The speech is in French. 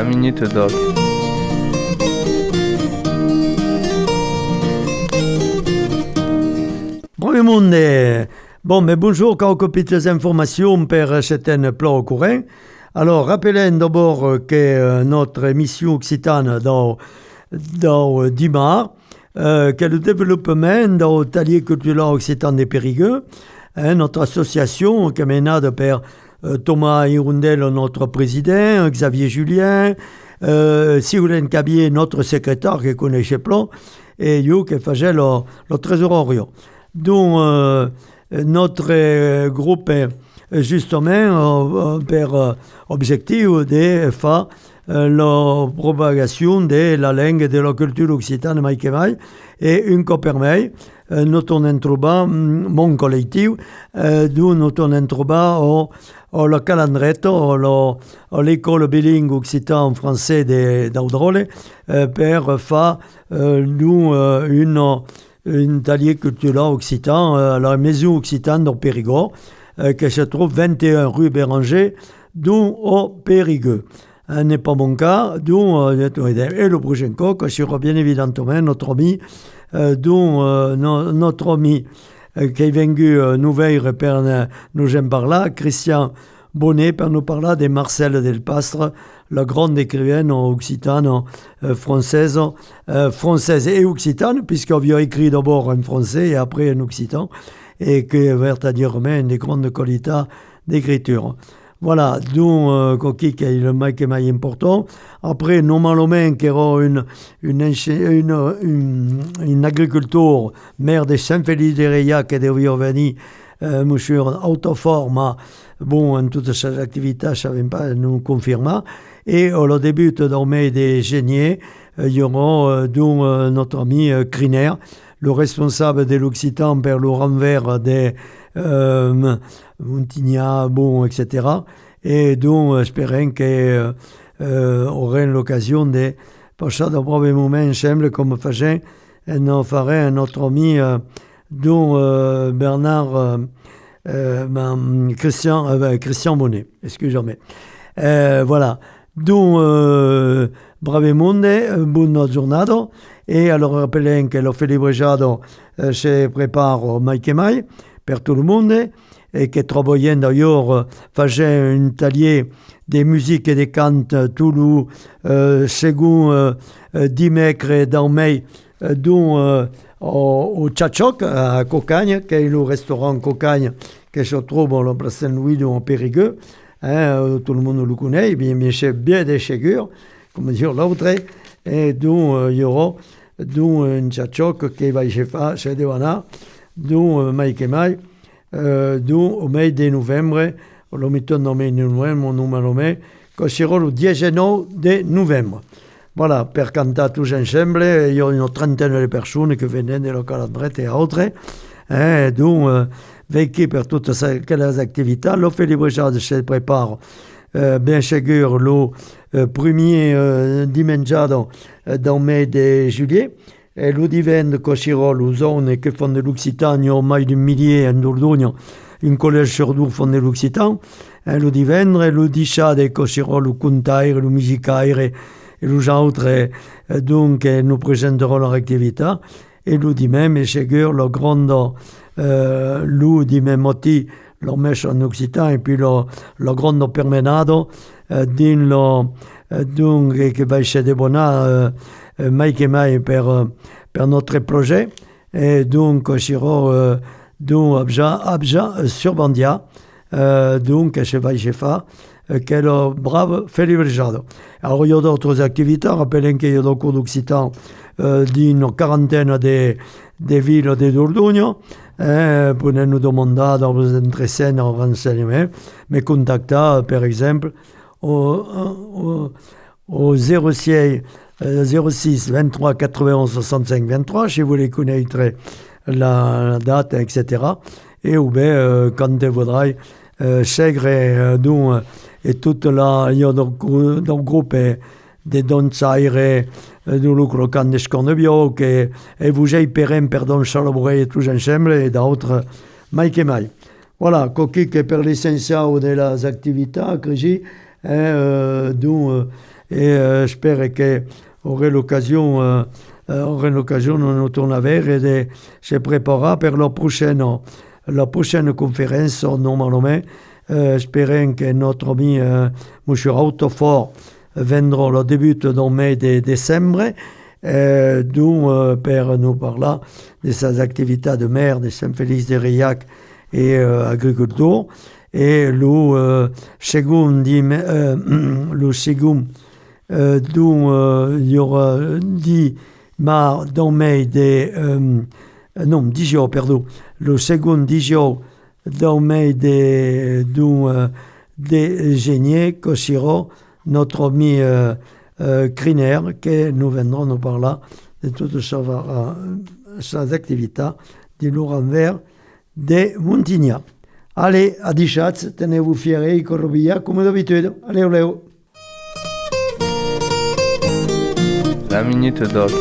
la Minute Doc. Bonjour monde. Bon, mais bonjour, quelques petites informations pour certains plats au courant. Alors, rappelez d'abord que notre émission occitane dans Dimar, que le développement dans l'atelier culturel occitan des Périgueux, notre association qui est menée par Thomas Hirondel, notre président, Xavier Julien, Sigolène Cabier, notre secrétaire qui connaissait plein, et yo qui faisait le trésorier. Donc, notre groupe est justement pour objectif de faire la propagation de la langue et de la culture occitane mai et un cop per mai nous en trobar mon collectif d'où nous en trobar au le calendretto à l'école bilingue occitan français d'Audrole per faire nous un atelier culturel occitan à la maison occitane de Périgord qui se trouve 21 rue Béranger d'où au Périgueux. N'est pas mon cas, d'où et le prochain coup, que sera bien évidemment notre ami, notre ami qui est venu nous veiller pour nous en parler, Christian Bonnet, pour nous parler de Marcel Del Pastre, la grande écrivaine occitane française et occitane, puisqu'on a écrit d'abord en français et après en occitan, et qui est vertadirement une des grandes qualités d'écriture. Voilà, donc, coquille qui est le mec qui est important. Après, normalement, qui aura une agriculteur, maire de Saint-Félix-de-Réac, qui devait venir, monsieur Autoforme, bon, en toutes ces activités, je ne savais pas nous confirmer. Et au début de mai des géniers, il y aura donc notre ami Criner, le responsable de l'Occitan pour le renvers des Montigna, bon, etc. Et donc, espérons qu'on aura l'occasion de passer de brave moments ensemble, comme faisait nous ferait notre ami dont Bernard Christian Bonnet, excusez-moi. Voilà. Donc, brave monde, bonne journée. Et alors, rappelons que le Félibrejado se prépare au mai et mai pour tout le monde et que travaillons d'ailleurs faisait un atelier de musique et de chant tout le second dimanche dans mai dont au Tchatchok à Cocagne, qui est le restaurant Cocagne qui se trouve dans la place Saint-Louis en Périgueux. Tout le monde le connaît, bien des chégures, comme dire l'autre. Et donc, il y aura un Tchatchok qui va se faire chez Devana, donc mai et mai. Donc, au mai de novembre, le mettons au mai de novembre, on nous met, que sera le 19 de novembre. Voilà, per cantar tous ensemble, il y a une trentaine de personnes qui viennent de la calendrette et autres. Donc, vécu pour toutes ces activités, le Félibrejade se prépare bien sûr le premier dimanche dans le mai de juillet. Et le divenne que sera le zone qui font de l'Occitanie au mai d'un millier en Dordogne, un collège sur deux font de l'Occitan. Le divenne, le dichade que sera le contaire, le musicaire et les autres, donc nous présenterons leur activité. Et le dimanche, c'est le grand, le dimanche, le mèche en Occitan, et puis le grand permenado, donc, qui va chez des bonnes, mai et mai per notre projet. Et donc, sera Abja sur Bandia, donc, je vais faire. Che è lo bravo Félibrejado. Alors, il y a d'autres activités. Rappelons qu'il y a dans le cours d'Occitan d'une quarantaine de villes de Dordogne. Pour nous demander dans vos entretiens en renseignement, mais contactez, par exemple, au 06 23 91 65 23, si vous voulez connaître la date, etc. Et ou bien, quand vous voudrez, segre et toute la, il y a dans le groupe des danzaire de lucro can de Scornebio et vous avez perem per don célébrer tous ensemble et d'autres mai que mai. Voilà, coquille que per l'essentiel de las activités que j'ai, et j'espère qu'aurai l'occasion de nous tourner vers et de se préparer pour la prochaine conférence normalement. J'espère que notre ami M. Autofort viendra le début du mois de décembre, dont pour nous parler de ses activités de mer de Saint-Félix-de-Riac et agriculture. Et le second, dont il y aura 10 jours, pardon. Le second 10 jours dans mai d'un génie que sera notre ami Criner, qui nous viendra nous parler de toutes ces activités de l'envers de Montignac. Allez, à Dichatz, tenez-vous fiers et corrobilla comme d'habitude. Allez, Léo. La Minute Doc.